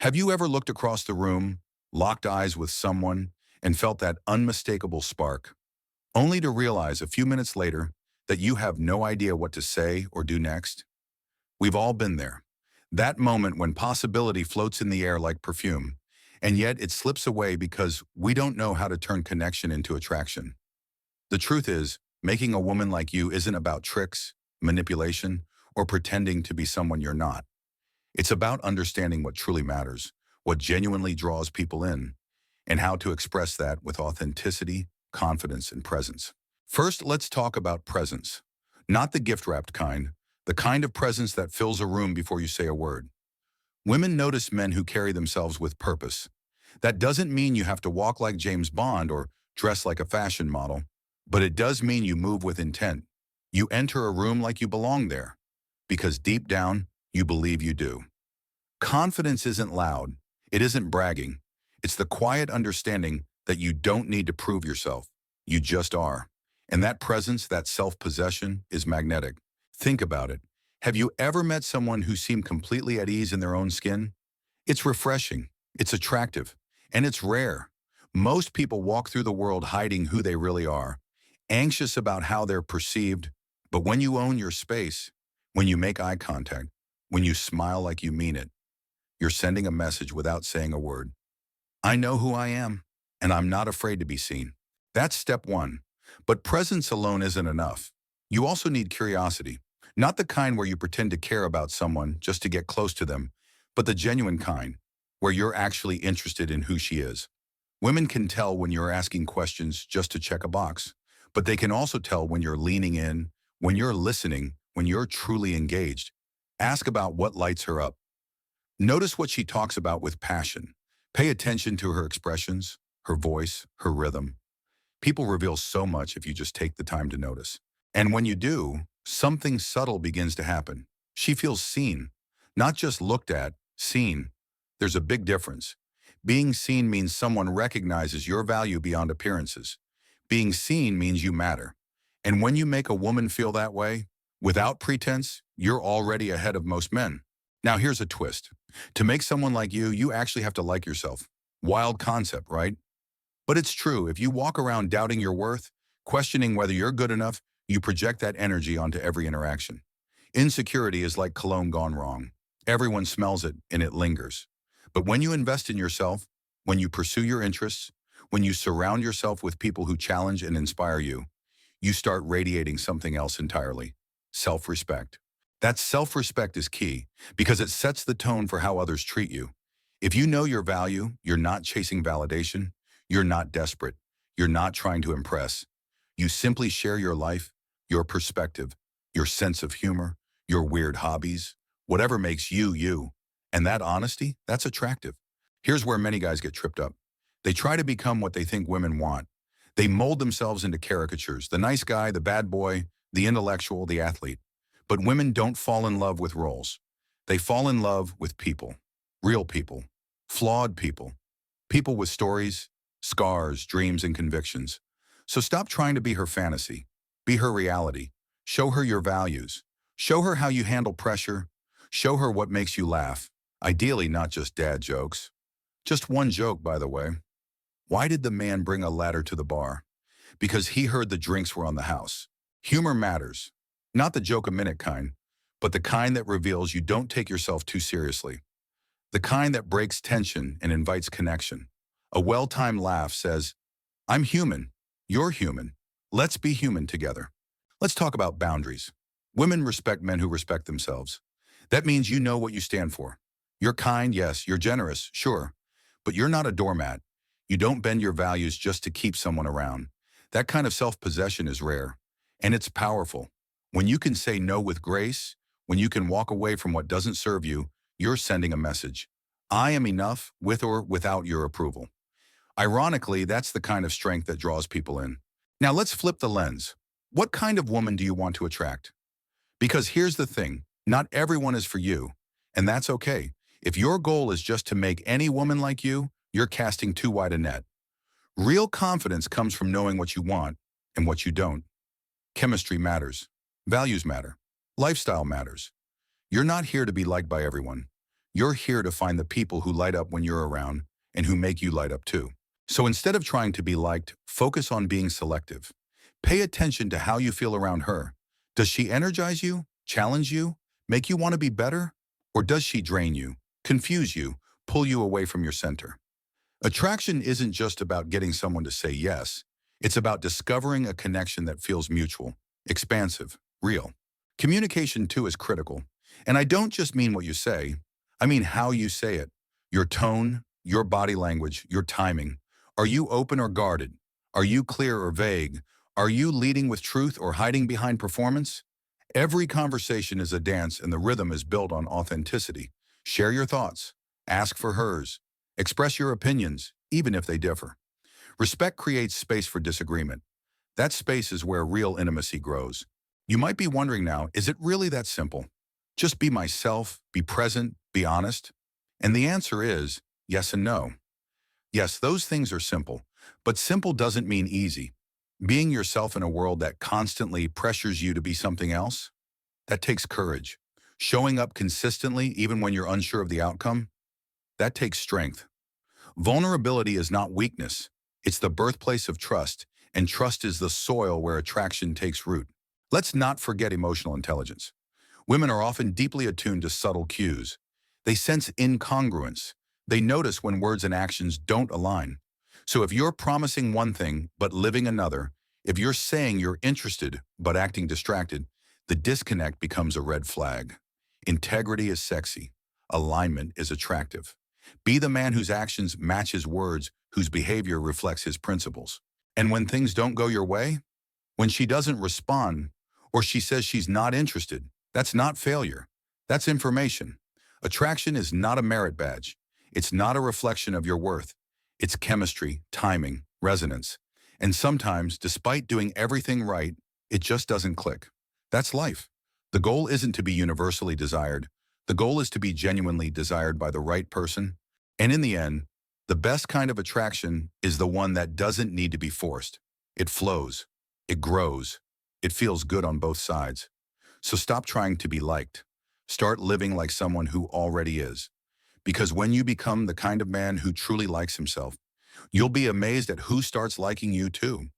Have you ever looked across the room, locked eyes with someone, and felt that unmistakable spark, only to realize a few minutes later that you have no idea what to say or do next? We've all been there. That moment when possibility floats in the air like perfume, and yet it slips away because we don't know how to turn connection into attraction. The truth is, making a woman like you isn't about tricks, manipulation, or pretending to be someone you're not. It's about understanding what truly matters, what genuinely draws people in, and how to express that with authenticity, confidence, and presence. First, let's talk about presence. Not the gift-wrapped kind, the kind of presence that fills a room before you say a word. Women notice men who carry themselves with purpose. That doesn't mean you have to walk like James Bond or dress like a fashion model, but it does mean you move with intent. You enter a room like you belong there, because deep down, you believe you do. Confidence isn't loud. It isn't bragging. It's the quiet understanding that you don't need to prove yourself. You just are. And that presence, that self-possession, is magnetic. Think about it. Have you ever met someone who seemed completely at ease in their own skin? It's refreshing, it's attractive, and it's rare. Most people walk through the world hiding who they really are, anxious about how they're perceived. But when you own your space, when you make eye contact, when you smile like you mean it, you're sending a message without saying a word. I know who I am, and I'm not afraid to be seen. That's step one. But presence alone isn't enough. You also need curiosity. Not the kind where you pretend to care about someone just to get close to them, but the genuine kind, where you're actually interested in who she is. Women can tell when you're asking questions just to check a box, but they can also tell when you're leaning in, when you're listening, when you're truly engaged. Ask about what lights her up. Notice what she talks about with passion. Pay attention to her expressions, her voice, her rhythm. People reveal so much if you just take the time to notice. And when you do, something subtle begins to happen. She feels seen, not just looked at, seen. There's a big difference. Being seen means someone recognizes your value beyond appearances. Being seen means you matter. And when you make a woman feel that way, without pretense, you're already ahead of most men. Now here's a twist. To make someone like you actually have to like yourself. Wild concept, right? But it's true. If you walk around doubting your worth, questioning whether you're good enough, you project that energy onto every interaction. Insecurity is like cologne gone wrong. Everyone smells it and it lingers. But when you invest in yourself, when you pursue your interests, when you surround yourself with people who challenge and inspire you, you start radiating something else entirely. Self-respect. That self-respect is key because it sets the tone for how others treat you. If you know your value, you're not chasing validation, you're not desperate, you're not trying to impress. You simply share your life, your perspective, your sense of humor, your weird hobbies, whatever makes you, you. And that honesty, that's attractive. Here's where many guys get tripped up. They try to become what they think women want. They mold themselves into caricatures, the nice guy, the bad boy, the intellectual, the athlete. But women don't fall in love with roles. They fall in love with people, real people, flawed people, people with stories, scars, dreams, and convictions. So stop trying to be her fantasy. Be her reality. Show her your values. Show her how you handle pressure. Show her what makes you laugh. Ideally, not just dad jokes. Just one joke, by the way. Why did the man bring a ladder to the bar? Because he heard the drinks were on the house. Humor matters. Not the joke-a-minute kind, but the kind that reveals you don't take yourself too seriously. The kind that breaks tension and invites connection. A well-timed laugh says, I'm human. You're human. Let's be human together. Let's talk about boundaries. Women respect men who respect themselves. That means you know what you stand for. You're kind, yes. You're generous, sure. But you're not a doormat. You don't bend your values just to keep someone around. That kind of self-possession is rare. And it's powerful. When you can say no with grace, when you can walk away from what doesn't serve you, you're sending a message. I am enough with or without your approval. Ironically, that's the kind of strength that draws people in. Now let's flip the lens. What kind of woman do you want to attract? Because here's the thing, not everyone is for you, and that's okay. If your goal is just to make any woman like you, you're casting too wide a net. Real confidence comes from knowing what you want and what you don't. Chemistry matters. Values matter. Lifestyle matters. You're not here to be liked by everyone. You're here to find the people who light up when you're around and who make you light up too. So instead of trying to be liked, focus on being selective. Pay attention to how you feel around her. Does she energize you, challenge you, make you want to be better? Or does she drain you, confuse you, pull you away from your center? Attraction isn't just about getting someone to say yes. It's about discovering a connection that feels mutual, expansive, real. Communication, too, is critical. And I don't just mean what you say. I mean how you say it. Your tone, your body language, your timing. Are you open or guarded? Are you clear or vague? Are you leading with truth or hiding behind performance? Every conversation is a dance and the rhythm is built on authenticity. Share your thoughts. Ask for hers. Express your opinions, even if they differ. Respect creates space for disagreement. That space is where real intimacy grows. You might be wondering now, is it really that simple? Just be myself, be present, be honest? And the answer is yes and no. Yes, those things are simple, but simple doesn't mean easy. Being yourself in a world that constantly pressures you to be something else, that takes courage. Showing up consistently, even when you're unsure of the outcome, that takes strength. Vulnerability is not weakness. It's the birthplace of trust, and trust is the soil where attraction takes root. Let's not forget emotional intelligence. Women are often deeply attuned to subtle cues. They sense incongruence. They notice when words and actions don't align. So if you're promising one thing but living another, if you're saying you're interested but acting distracted, the disconnect becomes a red flag. Integrity is sexy. Alignment is attractive. Be the man whose actions match his words, whose behavior reflects his principles. And when things don't go your way, when she doesn't respond, or she says she's not interested, that's not failure. That's information. Attraction is not a merit badge. It's not a reflection of your worth. It's chemistry, timing, resonance. And sometimes, despite doing everything right, it just doesn't click. That's life. The goal isn't to be universally desired. The goal is to be genuinely desired by the right person. And in the end, the best kind of attraction is the one that doesn't need to be forced. It flows. It grows. It feels good on both sides. So stop trying to be liked. Start living like someone who already is. Because when you become the kind of man who truly likes himself, you'll be amazed at who starts liking you too.